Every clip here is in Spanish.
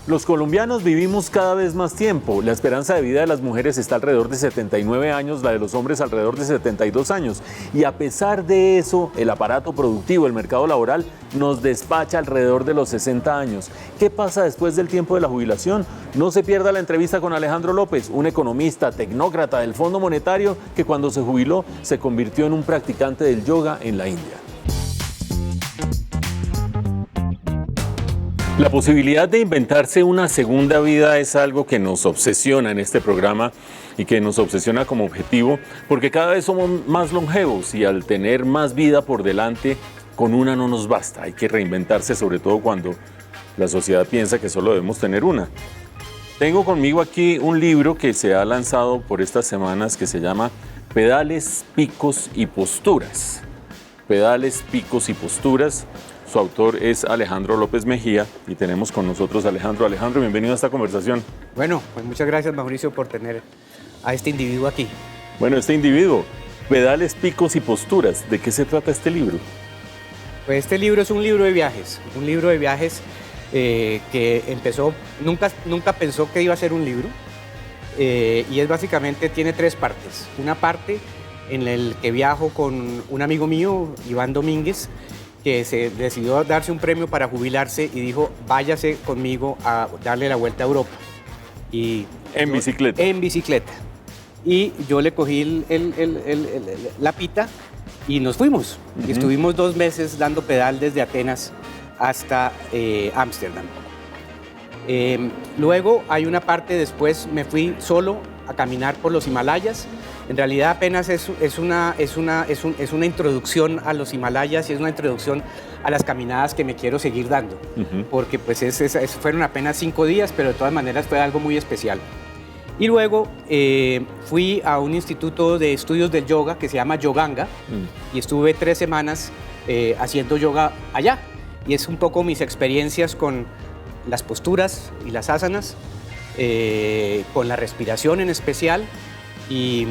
Los colombianos vivimos cada vez más tiempo. La esperanza de vida de las mujeres está alrededor de 79 años, la de los hombres alrededor de 72 años. Y a pesar de eso, el aparato productivo, el mercado laboral, nos despacha alrededor de los 60 años. ¿Qué pasa después del tiempo de la jubilación? No se pierda la entrevista con Alejandro López, un economista, tecnócrata del Fondo Monetario, que cuando se jubiló se convirtió en un practicante del yoga en la India. La posibilidad de inventarse una segunda vida es algo que nos obsesiona en este programa y que nos obsesiona como objetivo, porque cada vez somos más longevos y al tener más vida por delante, con una no nos basta. Hay que reinventarse, sobre todo cuando la sociedad piensa que solo debemos tener una. Tengo conmigo aquí un libro que se ha lanzado por estas semanas que se llama Pedales, Picos y Posturas. Pedales, Picos y Posturas. Su autor es Alejandro López Mejía y tenemos con nosotros a Alejandro. Alejandro, bienvenido a esta conversación. Bueno, pues muchas gracias, Mauricio, por tener a este individuo aquí. Bueno, este individuo, Pedales, Picos y Posturas, ¿de qué se trata este libro? Pues este libro es un libro de viajes, que empezó, nunca pensó que iba a ser un libro, y es básicamente, tiene tres partes. Una parte en la que viajo con un amigo mío, Iván Domínguez, que se decidió darse un premio para jubilarse y dijo, váyase conmigo a darle la vuelta a Europa. En bicicleta. En bicicleta. Y yo le cogí la pita y nos fuimos. Y estuvimos 2 meses dando pedal desde Atenas hasta Ámsterdam. Luego hay una parte, después me fui solo a caminar por los Himalayas. En realidad apenas es una introducción a los Himalayas y es una introducción a las caminadas que me quiero seguir dando, porque pues fueron apenas 5 días, pero de todas maneras fue algo muy especial. Y luego fui a un instituto de estudios del yoga que se llama Yoganga y estuve 3 semanas haciendo yoga allá. Y es un poco mis experiencias con las posturas y las asanas, con la respiración en especial, y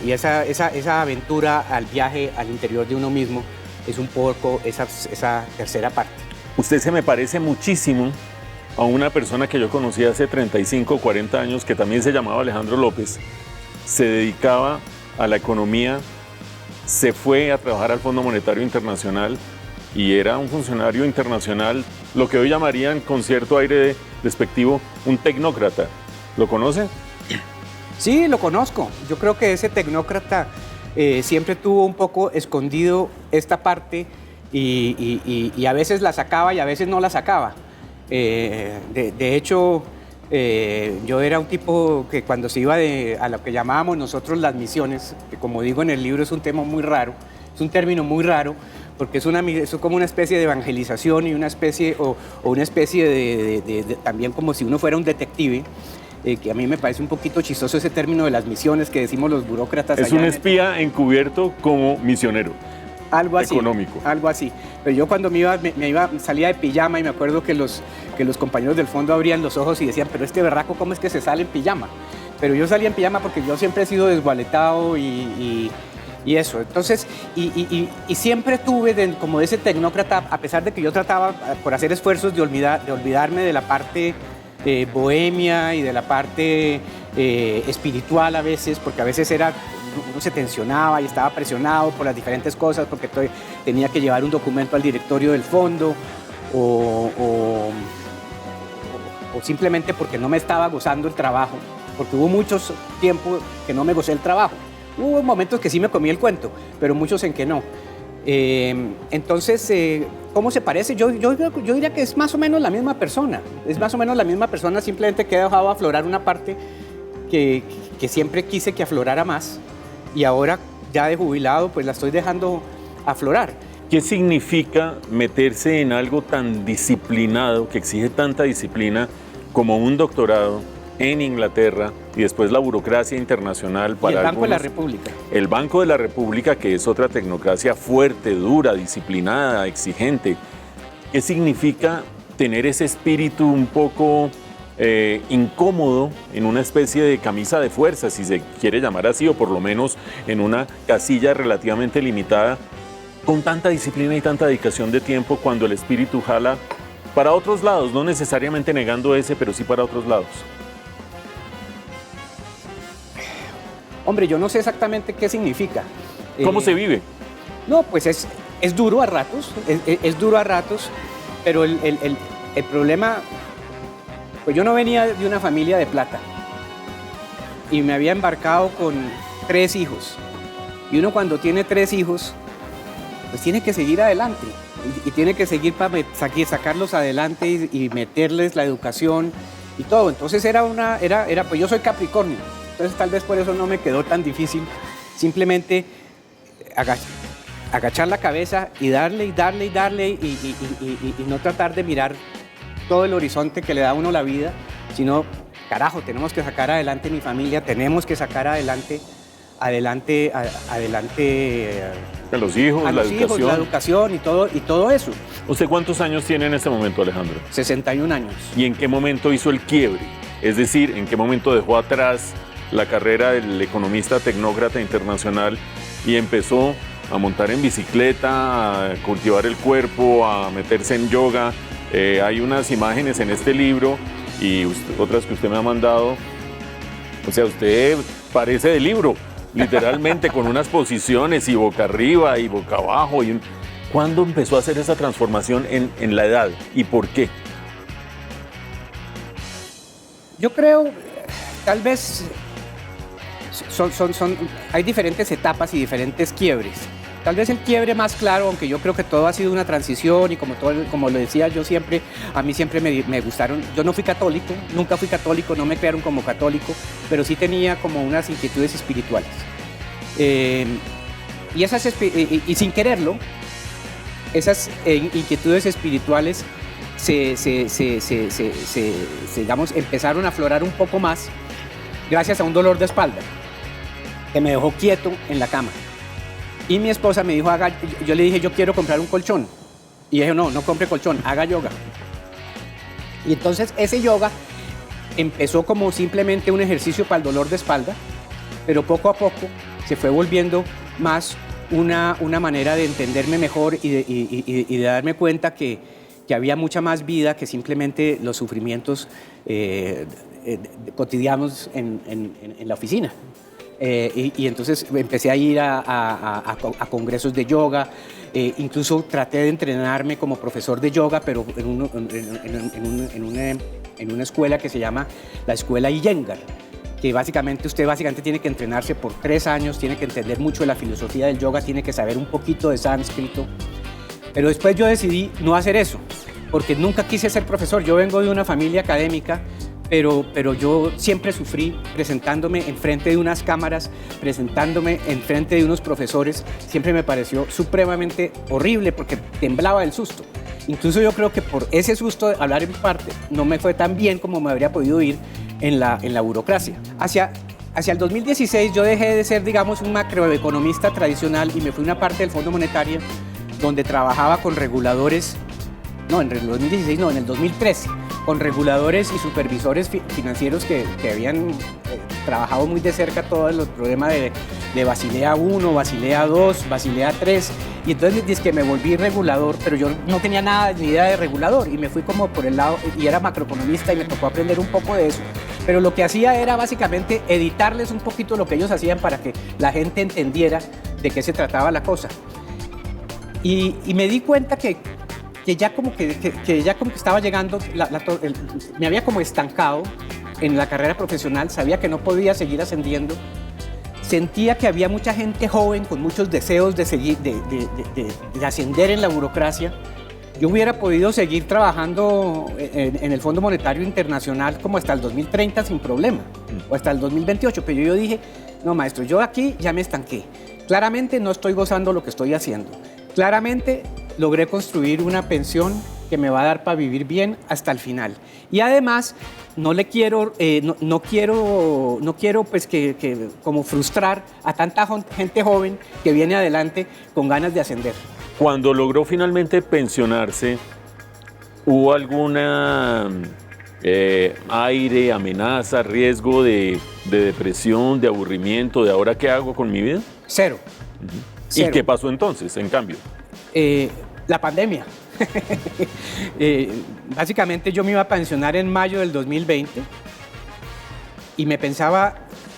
esa aventura al viaje al interior de uno mismo es un poco esa tercera parte. Usted se me parece muchísimo a una persona que yo conocí hace 35 o 40 años que también se llamaba Alejandro López, se dedicaba a la economía, se fue a trabajar al Fondo Monetario Internacional y era un funcionario internacional, lo que hoy llamarían con cierto aire despectivo un tecnócrata. ¿Lo conoce? Sí, lo conozco. Yo creo que ese tecnócrata siempre tuvo un poco escondido esta parte y a veces la sacaba y a veces no la sacaba. De hecho, yo era un tipo que cuando se iba a lo que llamábamos nosotros las misiones, que como digo en el libro es un tema muy raro, es un término muy raro, porque es como una especie de evangelización y una especie de también como si uno fuera un detective. Que a mí me parece un poquito chistoso ese término de las misiones que decimos los burócratas. Es un espía encubierto como misionero. Algo así. Económico. Algo así. Pero yo cuando salía de pijama y me acuerdo que los compañeros del fondo abrían los ojos y decían, pero este berraco, ¿cómo es que se sale en pijama? Pero yo salía en pijama porque yo siempre he sido desgualetado y eso. Entonces, y siempre tuve como ese tecnócrata, a pesar de que yo trataba por hacer esfuerzos de olvidarme de la parte bohemia y de la parte espiritual a veces, porque a veces uno se tensionaba y estaba presionado por las diferentes cosas, porque tenía que llevar un documento al directorio del fondo o simplemente porque no me estaba gozando el trabajo, porque hubo muchos tiempos que no me gocé el trabajo. Hubo momentos que sí me comí el cuento, pero muchos en que no. Entonces, ¿cómo se parece? Yo diría que es más o menos la misma persona. Es más o menos la misma persona, simplemente que he dejado aflorar una parte que siempre quise que aflorara más y ahora, ya de jubilado, pues la estoy dejando aflorar. ¿Qué significa meterse en algo tan disciplinado, que exige tanta disciplina, como un doctorado en Inglaterra y después la burocracia internacional para el Banco de la República? El Banco de la República, que es otra tecnocracia fuerte, dura, disciplinada, exigente. ¿Qué significa tener ese espíritu un poco incómodo en una especie de camisa de fuerza, si se quiere llamar así, o por lo menos en una casilla relativamente limitada, con tanta disciplina y tanta dedicación de tiempo, cuando el espíritu jala para otros lados, no necesariamente negando ese, pero sí para otros lados. Hombre, yo no sé exactamente qué significa. ¿Cómo se vive? No, pues es duro a ratos, es duro a ratos, pero el problema, pues yo no venía de una familia de plata y me había embarcado con 3 hijos. Y uno cuando tiene 3 hijos, pues tiene que seguir adelante y tiene que seguir para sacarlos adelante y meterles la educación y todo. Entonces pues yo soy Capricornio, entonces tal vez por eso no me quedó tan difícil simplemente agachar la cabeza y darle y no tratar de mirar todo el horizonte que le da a uno la vida, sino, carajo, tenemos que sacar adelante mi familia, tenemos que sacar adelante a los hijos, la educación y todo eso. ¿Usted cuántos años tiene en este momento, Alejandro? 61 años. ¿Y en qué momento hizo el quiebre? Es decir, ¿en qué momento dejó atrás la carrera del economista tecnócrata internacional y empezó a montar en bicicleta, a cultivar el cuerpo, a meterse en yoga? Hay unas imágenes en este libro y otras que usted me ha mandado. O sea, usted parece de libro, literalmente, con unas posiciones y boca arriba y boca abajo. ¿Cuándo empezó a hacer esa transformación en la edad y por qué? Yo creo, tal vez, hay diferentes etapas y diferentes quiebres. Tal vez el quiebre más claro, aunque yo creo que todo ha sido una transición y como lo decía yo siempre, a mí siempre me gustaron. Yo no fui católico, nunca fui católico, no me crearon como católico, pero sí tenía como unas inquietudes espirituales. Y sin quererlo, esas inquietudes espirituales digamos, empezaron a aflorar un poco más gracias a un dolor de espalda que me dejó quieto en la cama. Y mi esposa me dijo, yo le dije, yo quiero comprar un colchón. Y dije, no compre colchón, haga yoga. Y entonces ese yoga empezó como simplemente un ejercicio para el dolor de espalda, pero poco a poco se fue volviendo más una manera de entenderme mejor y de darme cuenta que había mucha más vida que simplemente los sufrimientos cotidianos en la oficina. Y entonces empecé a ir a congresos de yoga, incluso traté de entrenarme como profesor de yoga, pero en una escuela que se llama la Escuela Iyengar, que usted tiene que entrenarse por 3 años, tiene que entender mucho de la filosofía del yoga, tiene que saber un poquito de sánscrito. Pero después yo decidí no hacer eso, porque nunca quise ser profesor. Yo vengo de una familia académica, pero yo siempre sufrí presentándome enfrente de unas cámaras, presentándome enfrente de unos profesores. Siempre me pareció supremamente horrible porque temblaba del susto. Incluso yo creo que por ese susto de hablar en parte no me fue tan bien como me habría podido ir en la burocracia. Hacia el 2016 yo dejé de ser, digamos, un macroeconomista tradicional y me fui a una parte del Fondo Monetario donde trabajaba con reguladores, en el 2016 no, en el 2013, con reguladores y supervisores financieros que habían trabajado muy de cerca todos los problemas de Basilea I, Basilea II, Basilea III, y entonces dice que me volví regulador, pero yo no tenía nada ni idea de regulador y me fui como por el lado, y era macroeconomista y me tocó aprender un poco de eso, pero lo que hacía era básicamente editarles un poquito lo que ellos hacían para que la gente entendiera de qué se trataba la cosa. Y me di cuenta que ya como que estaba llegando, me había como estancado en la carrera profesional, sabía que no podía seguir ascendiendo, sentía que había mucha gente joven con muchos deseos de ascender en la burocracia. Yo hubiera podido seguir trabajando en el Fondo Monetario Internacional como hasta el 2030 sin problema, o hasta el 2028, pero yo dije, no maestro, yo aquí ya me estanqué, claramente no estoy gozando lo que estoy haciendo, claramente logré construir una pensión que me va a dar para vivir bien hasta el final. Y además, no quiero pues que como frustrar a tanta gente joven que viene adelante con ganas de ascender. Cuando logró finalmente pensionarse, ¿hubo alguna aire, amenaza, riesgo de depresión, de aburrimiento, de ahora qué hago con mi vida? Cero. ¿Y qué pasó entonces, en cambio? La pandemia. básicamente yo me iba a pensionar en mayo del 2020 y me pensaba,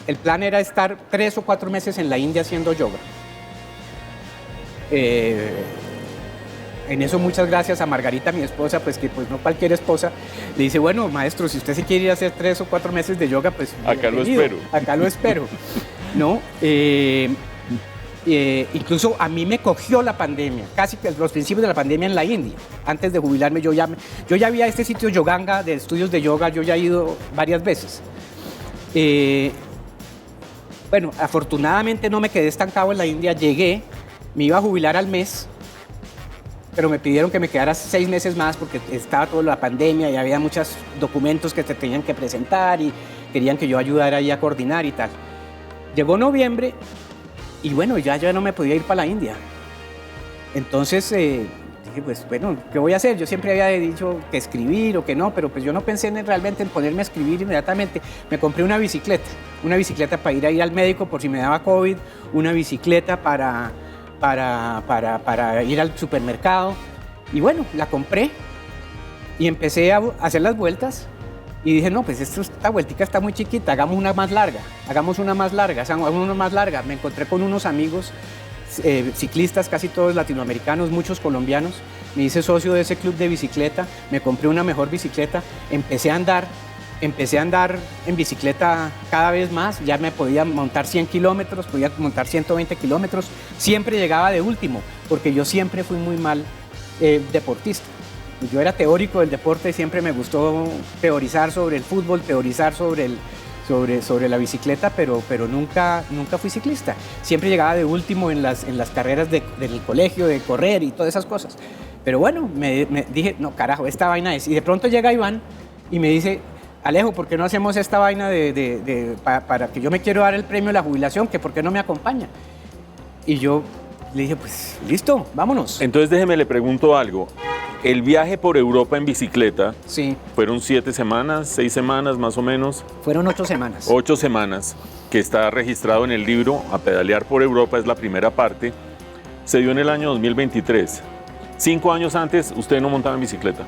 el plan era estar 3 o 4 meses en la India haciendo yoga. En eso muchas gracias a Margarita, mi esposa, pues que pues no cualquier esposa, le dice, bueno, maestro, si usted se quiere ir a hacer 3 o 4 meses de yoga, pues acá lo espero. Acá lo espero, ¿no? Incluso a mí me cogió la pandemia, casi que los principios de la pandemia en la India. Antes de jubilarme yo ya había este sitio Yoganga de estudios de yoga, yo ya he ido varias veces. Bueno, afortunadamente no me quedé estancado en la India, llegué, me iba a jubilar al mes, pero me pidieron que me quedara 6 meses más porque estaba toda la pandemia y había muchos documentos que se tenían que presentar y querían que yo ayudara ahí a coordinar y tal. Llegó noviembre y bueno, ya no me podía ir para la India. Entonces dije, pues bueno, ¿qué voy a hacer? Yo siempre había dicho que escribir o que no, pero pues yo no pensé realmente en ponerme a escribir inmediatamente. Me compré una bicicleta para ir a ir al médico por si me daba COVID, una bicicleta para ir al supermercado. Y bueno, la compré y empecé a hacer las vueltas y dije, no, pues esta vueltica está muy chiquita, hagamos una más larga. Me encontré con unos amigos ciclistas, casi todos latinoamericanos, muchos colombianos. Me hice socio de ese club de bicicleta, me compré una mejor bicicleta, empecé a andar en bicicleta cada vez más, ya me podía montar 100 kilómetros, podía montar 120 kilómetros, siempre llegaba de último, porque yo siempre fui muy mal deportista. Yo era teórico del deporte, siempre me gustó teorizar sobre el fútbol, teorizar sobre la bicicleta, pero nunca fui ciclista. Siempre llegaba de último en las carreras del colegio, de correr y todas esas cosas. Pero bueno, me dije, no, carajo, esta vaina es. Y de pronto llega Iván y me dice, Alejo, ¿por qué no hacemos esta vaina para que yo me quiero dar el premio de la jubilación, que por qué no me acompaña? Y yo le dije, pues listo, vámonos. Entonces déjeme le pregunto algo. El viaje por Europa en bicicleta, sí, fueron 7 semanas, 6 semanas más o menos. Fueron 8 semanas. 8 semanas, que está registrado en el libro A Pedalear por Europa, es la primera parte. Se dio en el año 2023. 5 años antes, usted no montaba en bicicleta.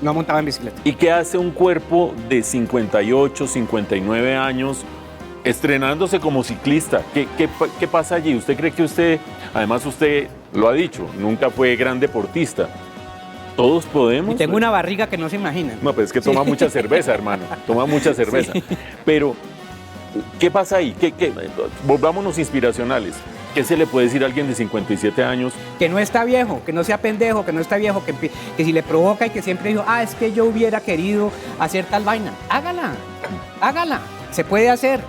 No montaba en bicicleta. ¿Y qué hace un cuerpo de 58, 59 años estrenándose como ciclista? ¿Qué pasa allí? ¿Usted cree que usted, además usted lo ha dicho, nunca fue gran deportista? ¿Todos podemos? Y tengo una barriga que no se imaginan. No, pues es que toma mucha cerveza, hermano. Toma mucha cerveza. Sí. Pero, ¿qué pasa ahí? Volvámonos inspiracionales. ¿Qué se le puede decir a alguien de 57 años? Que no está viejo, que no sea pendejo, que no está viejo, que si le provoca y que siempre dijo, es que yo hubiera querido hacer tal vaina. Hágala. Se puede hacer,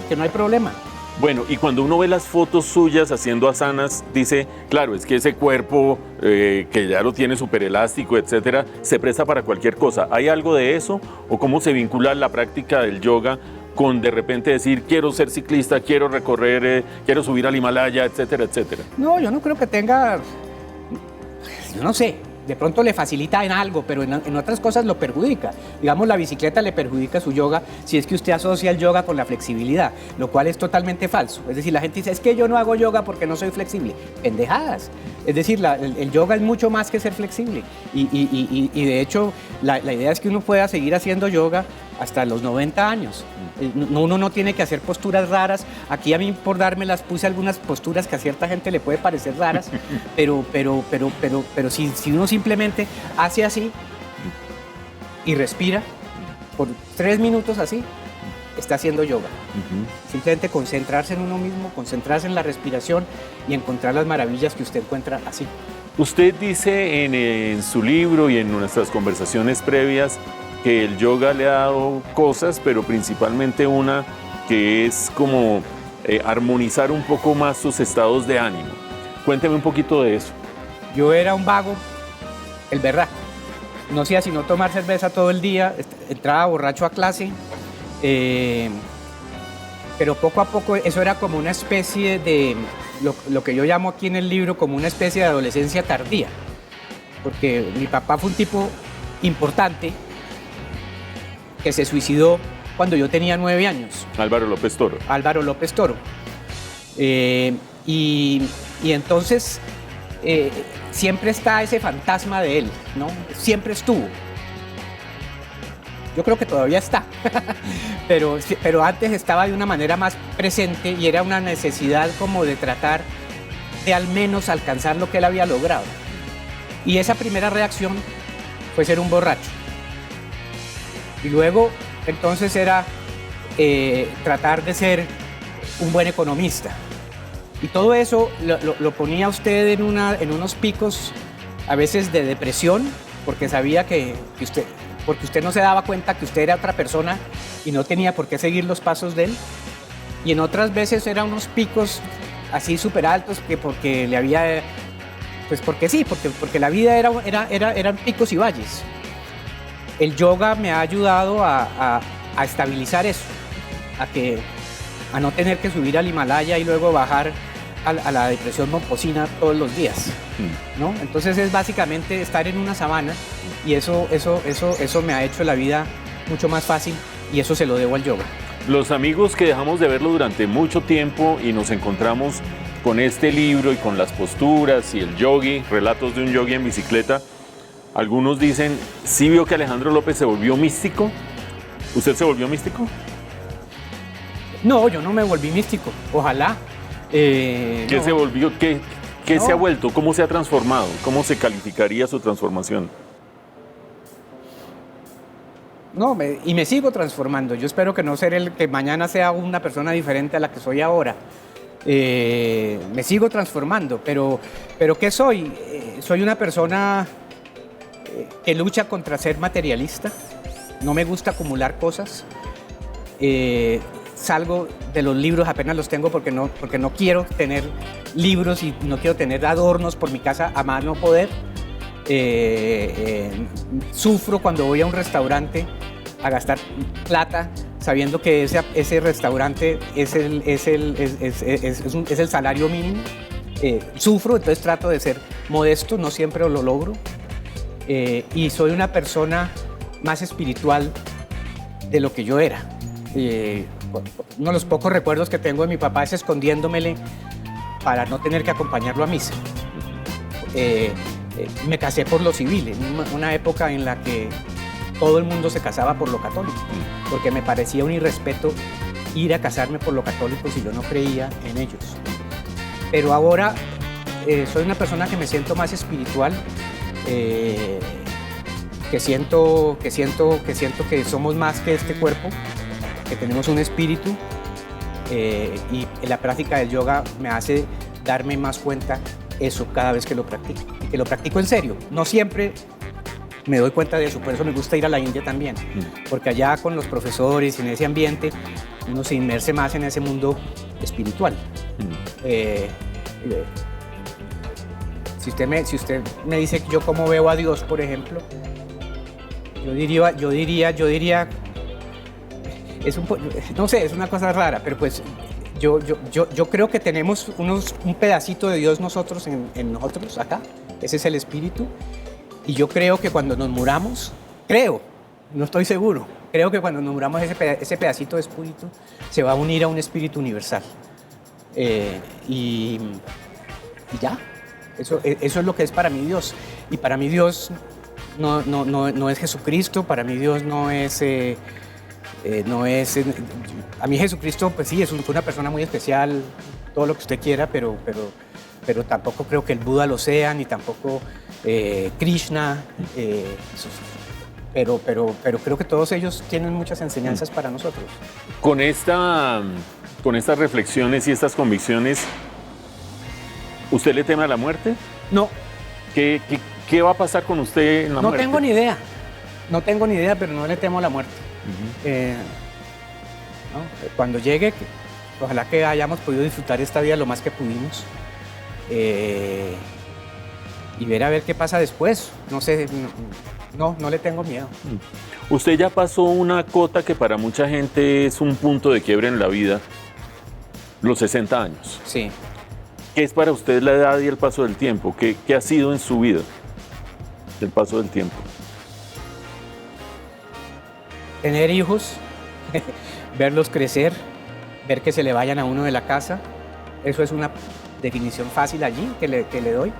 que no hay problema. Bueno, y cuando uno ve las fotos suyas haciendo asanas, dice, claro, es que ese cuerpo que ya lo tiene súper elástico, etcétera, se presta para cualquier cosa. ¿Hay algo de eso? ¿O cómo se vincula la práctica del yoga con de repente decir, quiero ser ciclista, quiero recorrer, quiero subir al Himalaya, etcétera, etcétera? No, yo no creo que tenga, yo no sé. De pronto le facilita en algo, pero en otras cosas lo perjudica. Digamos, la bicicleta le perjudica su yoga si es que usted asocia el yoga con la flexibilidad, lo cual es totalmente falso. Es decir, la gente dice, es que yo no hago yoga porque no soy flexible. Pendejadas. Es decir, el yoga es mucho más que ser flexible. Y de hecho, la idea es que uno pueda seguir haciendo yoga hasta los 90 años. Uno no tiene que hacer posturas raras. Aquí a mí por dármelas puse algunas posturas que a cierta gente le puede parecer raras, pero si uno simplemente hace así y respira por 3 minutos así, está haciendo yoga. Simplemente concentrarse en uno mismo, concentrarse en la respiración y encontrar las maravillas que usted encuentra así. Usted dice en su libro y en nuestras conversaciones previas que el yoga le ha dado cosas, pero principalmente una que es como armonizar un poco más sus estados de ánimo. Cuénteme un poquito de eso. Yo era un vago, el berraco. No hacía sino tomar cerveza todo el día, entraba borracho a clase, pero poco a poco eso era como una especie de, lo que yo llamo aquí en el libro como una especie de adolescencia tardía, porque mi papá fue un tipo importante que se suicidó cuando yo tenía 9 años. Álvaro López Toro. Álvaro López Toro. Y entonces siempre está ese fantasma de él, ¿no? Siempre estuvo. Yo creo que todavía está, pero antes estaba de una manera más presente y era una necesidad como de tratar de al menos alcanzar lo que él había logrado. Y esa primera reacción fue ser un borracho. Y luego, entonces, era tratar de ser un buen economista. Y todo eso lo ponía usted en unos picos, a veces de depresión, porque sabía porque usted no se daba cuenta que usted era otra persona y no tenía por qué seguir los pasos de él. Y en otras veces eran unos picos así súper altos que porque le había... Pues porque sí, porque la vida eran picos y valles. El yoga me ha ayudado a estabilizar eso, a no tener que subir al Himalaya y luego bajar a la depresión momposina todos los días, ¿no? Entonces es básicamente estar en una sabana y eso me ha hecho la vida mucho más fácil y eso se lo debo al yoga. Los amigos que dejamos de verlo durante mucho tiempo y nos encontramos con este libro y con las posturas y el yogi, relatos de un yogi en bicicleta, algunos dicen, ¿sí vio que Alejandro López se volvió místico? ¿Usted se volvió místico? No, yo no me volví místico, ojalá. ¿Qué No. se volvió? ¿Qué No. se ha vuelto? ¿Cómo se ha transformado? ¿Cómo se calificaría su transformación? No, y me sigo transformando. Yo espero que no ser que mañana sea una persona diferente a la que soy ahora. Me sigo transformando, pero ¿qué soy? Soy una persona que lucha contra ser materialista. No me gusta acumular cosas. Salgo de los libros, apenas los tengo porque no quiero tener libros y no quiero tener adornos por mi casa a más no poder. Sufro cuando voy a un restaurante a gastar plata sabiendo que ese restaurante es el salario mínimo. Sufro, entonces trato de ser modesto, no siempre lo logro. Y soy una persona más espiritual de lo que yo era. Uno de los pocos recuerdos que tengo de mi papá es escondiéndomele para no tener que acompañarlo a misa. Me casé por lo civil, en una época en la que todo el mundo se casaba por lo católico, porque me parecía un irrespeto ir a casarme por lo católico si yo no creía en ellos. Pero ahora soy una persona que me siento más espiritual, que siento que somos más que este cuerpo, que tenemos un espíritu, y la práctica del yoga me hace darme más cuenta eso cada vez que lo practico, y que lo practico en serio. No siempre me doy cuenta de eso, por eso me gusta ir a la India también, porque allá con los profesores y en ese ambiente uno se inmerse más en ese mundo espiritual. Si usted me dice yo cómo veo a Dios, por ejemplo, yo diría no sé, es una cosa rara, pero pues yo creo que tenemos un pedacito de Dios nosotros en nosotros acá, ese es el espíritu, y yo creo que cuando nos muramos, no estoy seguro, creo que cuando nos muramos ese pedacito de espíritu se va a unir a un espíritu universal, y ya, eso es lo que es para mí Dios, y para mí Dios no es Jesucristo, para mí Dios no es... a mí Jesucristo, pues sí, fue una persona muy especial, todo lo que usted quiera, pero tampoco creo que el Buda lo sea, ni tampoco Krishna, pero creo que todos ellos tienen muchas enseñanzas para nosotros. Con estas reflexiones y estas convicciones, ¿usted le teme a la muerte? No. ¿Qué va a pasar con usted en la muerte? No tengo ni idea, pero no le temo a la muerte. ¿No? Cuando llegue, ojalá que hayamos podido disfrutar esta vida lo más que pudimos, y ver a ver qué pasa después. No sé, no le tengo miedo. Usted ya pasó una cota que para mucha gente es un punto de quiebre en la vida, los 60 años. Sí. ¿Qué es para usted la edad y el paso del tiempo? ¿Qué ha sido en su vida el paso del tiempo? Tener hijos, verlos crecer, ver que se le vayan a uno de la casa, eso es una definición fácil allí que le doy.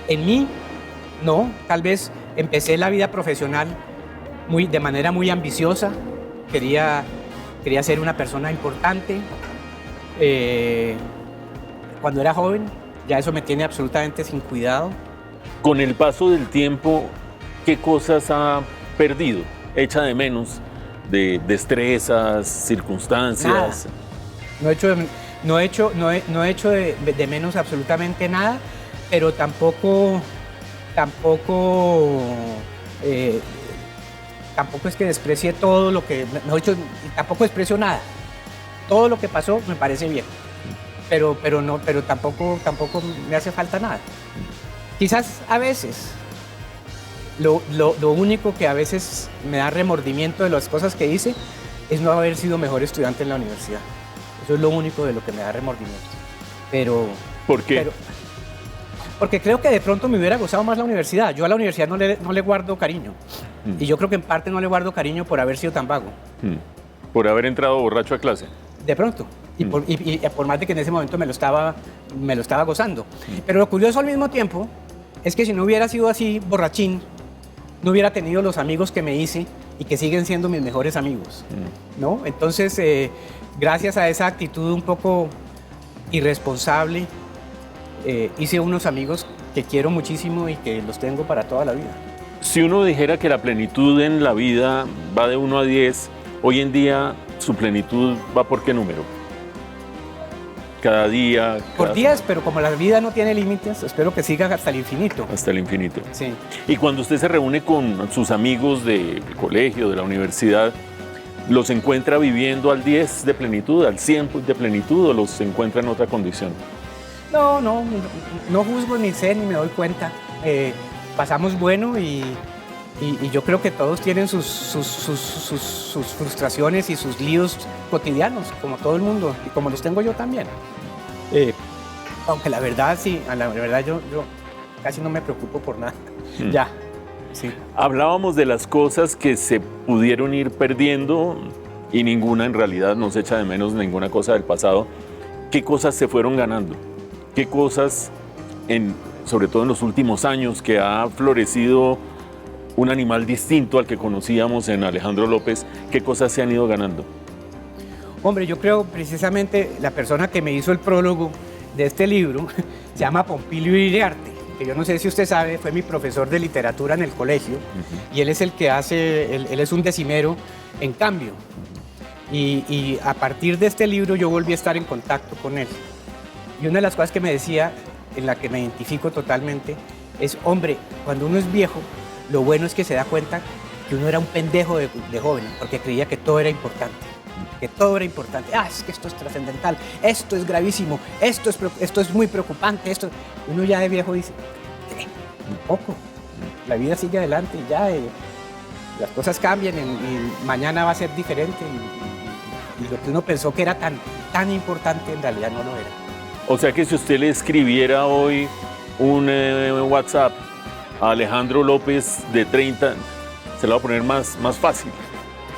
En mí, no. Tal vez empecé la vida profesional de manera muy ambiciosa. Quería ser una persona importante. Cuando era joven, ya eso me tiene absolutamente sin cuidado. Con el paso del tiempo, ¿qué cosas ha perdido? ¿Echa de menos de destrezas, circunstancias? Nada. No he hecho de menos absolutamente nada, pero tampoco es que desprecie todo lo que... tampoco desprecio nada. Todo lo que pasó me parece bien, pero tampoco me hace falta nada. Quizás a veces, lo único que a veces me da remordimiento de las cosas que hice es no haber sido mejor estudiante en la universidad. Eso es lo único de lo que me da remordimiento. ¿Por qué? Porque creo que de pronto me hubiera gustado más la universidad. Yo a la universidad no le guardo cariño. Y yo creo que en parte no le guardo cariño por haber sido tan vago. ¿Por haber entrado borracho a clase? De pronto. Y por más de que en ese momento me lo estaba gozando. Pero lo curioso al mismo tiempo es que si no hubiera sido así borrachín, no hubiera tenido los amigos que me hice y que siguen siendo mis mejores amigos, ¿no? Entonces, gracias a esa actitud un poco irresponsable, hice unos amigos que quiero muchísimo y que los tengo para toda la vida. Si uno dijera que la plenitud en la vida va de 1 a 10, hoy en día su plenitud va ¿por qué número? Cada día... Por 10, pero como la vida no tiene límites, espero que siga hasta el infinito. Hasta el infinito. Sí. Y cuando usted se reúne con sus amigos del colegio, de la universidad, ¿los encuentra viviendo al 10 de plenitud, al 100 de plenitud o los encuentra en otra condición? No juzgo ni sé ni me doy cuenta. Pasamos bueno y yo creo que todos tienen sus frustraciones y sus líos cotidianos, como todo el mundo, y como los tengo yo también. Aunque la verdad, sí, yo casi no me preocupo por nada. Ya, sí. Hablábamos de las cosas que se pudieron ir perdiendo y ninguna en realidad nos echa de menos ninguna cosa del pasado. ¿Qué cosas se fueron ganando? ¿Qué cosas, sobre todo en los últimos años, que ha florecido un animal distinto al que conocíamos en Alejandro López, qué cosas se han ido ganando? Hombre, yo creo precisamente la persona que me hizo el prólogo de este libro se llama Pompilio Iriarte, que yo no sé si usted sabe, fue mi profesor de literatura en el colegio, y él es el que él es un decimero en Cambio. Y a partir de este libro yo volví a estar en contacto con él. Y una de las cosas que me decía, en la que me identifico totalmente, es, hombre, cuando uno es viejo, lo bueno es que se da cuenta que uno era un pendejo de joven, porque creía que todo era importante. Que todo era importante. Es que esto es trascendental, esto es gravísimo, esto es muy preocupante. Uno ya de viejo dice, un poco, la vida sigue adelante y ya, las cosas cambian y mañana va a ser diferente y lo que uno pensó que era tan importante en realidad no lo era. O sea que si usted le escribiera hoy un WhatsApp a Alejandro López de 30, se lo va a poner más fácil.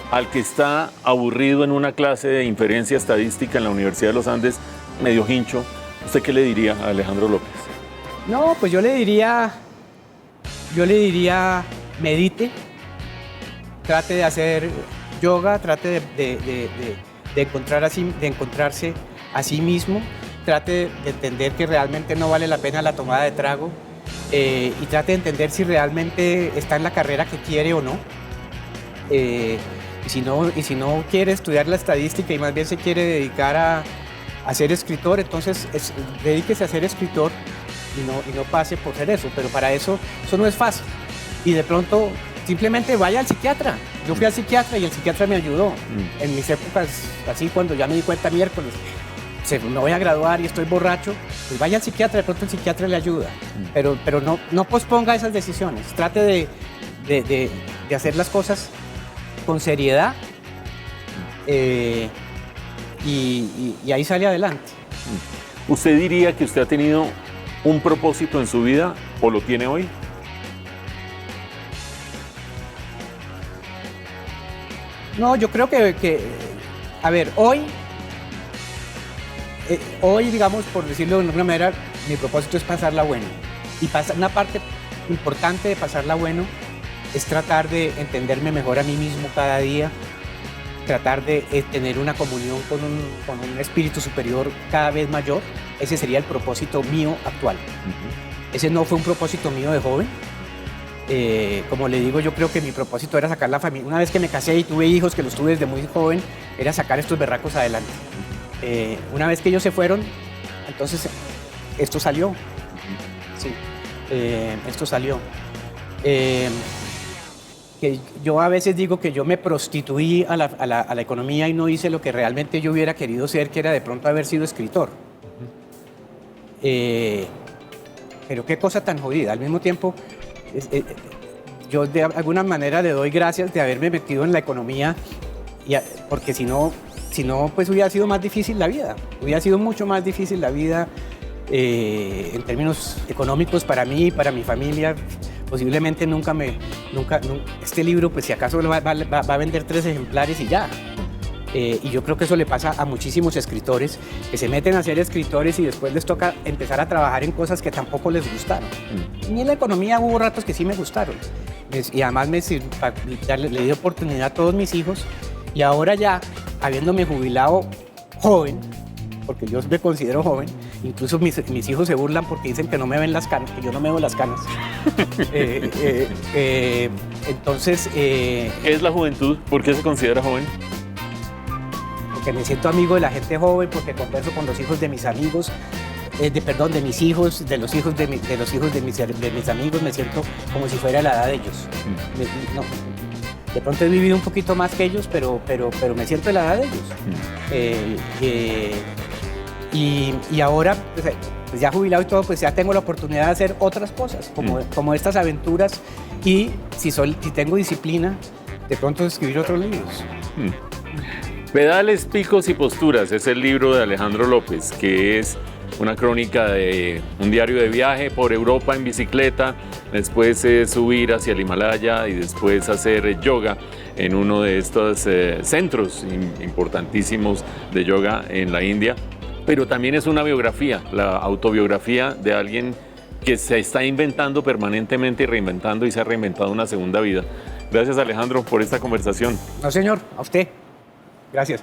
Al que está aburrido en una clase de inferencia estadística en la Universidad de los Andes, medio hincho, ¿usted qué le diría a Alejandro López? No, pues yo le diría, medite, trate de hacer yoga, trate de encontrarse a sí mismo, trate de entender que realmente no vale la pena la tomada de trago y trate de entender si realmente está en la carrera que quiere o no. Y si no quiere estudiar la estadística y más bien se quiere dedicar a ser escritor, entonces dedíquese a ser escritor y no pase por ser eso. Pero para eso no es fácil. Y de pronto simplemente vaya al psiquiatra. Yo fui al psiquiatra y el psiquiatra me ayudó. En mis épocas, así cuando ya me di cuenta miércoles, me voy a graduar y estoy borracho, pues vaya al psiquiatra, de pronto el psiquiatra le ayuda. Pero no posponga esas decisiones. Trate de hacer las cosas con seriedad y ahí sale adelante. ¿Usted diría que usted ha tenido un propósito en su vida o lo tiene hoy? No, yo creo que a ver, hoy, digamos, por decirlo de alguna manera, mi propósito es pasarla bueno. Y una parte importante de pasarla bueno es tratar de entenderme mejor a mí mismo cada día, tratar de tener una comunión con un espíritu superior cada vez mayor. Ese sería el propósito mío actual. Ese no fue un propósito mío de joven. Como le digo, yo creo que mi propósito era sacar la familia. Una vez que me casé y tuve hijos, que los tuve desde muy joven, era sacar estos berracos adelante. Una vez que ellos se fueron, entonces esto salió. Sí, esto salió. Que yo a veces digo que yo me prostituí a la economía y no hice lo que realmente yo hubiera querido ser, que era de pronto haber sido escritor. Pero qué cosa tan jodida. Al mismo tiempo, yo de alguna manera le doy gracias de haberme metido en la economía, porque si no, pues hubiera sido más difícil la vida. Hubiera sido mucho más difícil la vida en términos económicos para mí y para mi familia. Posiblemente nunca, este libro, pues si acaso va a vender 3 ejemplares y ya. Y yo creo que eso le pasa a muchísimos escritores que se meten a ser escritores y después les toca empezar a trabajar en cosas que tampoco les gustaron. A mí en la economía hubo ratos que sí me gustaron. Y además le di oportunidad a todos mis hijos. Y ahora ya, habiéndome jubilado joven, porque yo me considero joven, incluso mis hijos se burlan porque dicen que no me ven las canas, que yo no me veo las canas. Entonces... ¿Qué es la juventud? ¿Por qué se considera joven? Porque me siento amigo de la gente joven, porque converso con los hijos de mis amigos, de mis hijos, de los hijos de mis amigos, me siento como si fuera la edad de ellos. De pronto he vivido un poquito más que ellos, pero me siento de la edad de ellos. Y ahora, pues ya jubilado y todo, pues ya tengo la oportunidad de hacer otras cosas, como estas aventuras, y si tengo disciplina, de pronto escribir otros libros. Pedales, picos y posturas es el libro de Alejandro López, que es una crónica de un diario de viaje por Europa en bicicleta, después subir hacia el Himalaya y después hacer yoga en uno de estos centros importantísimos de yoga en la India. Pero también es una biografía, la autobiografía de alguien que se está inventando permanentemente y reinventando, y se ha reinventado una segunda vida. Gracias, Alejandro, por esta conversación. No, señor, a usted. Gracias.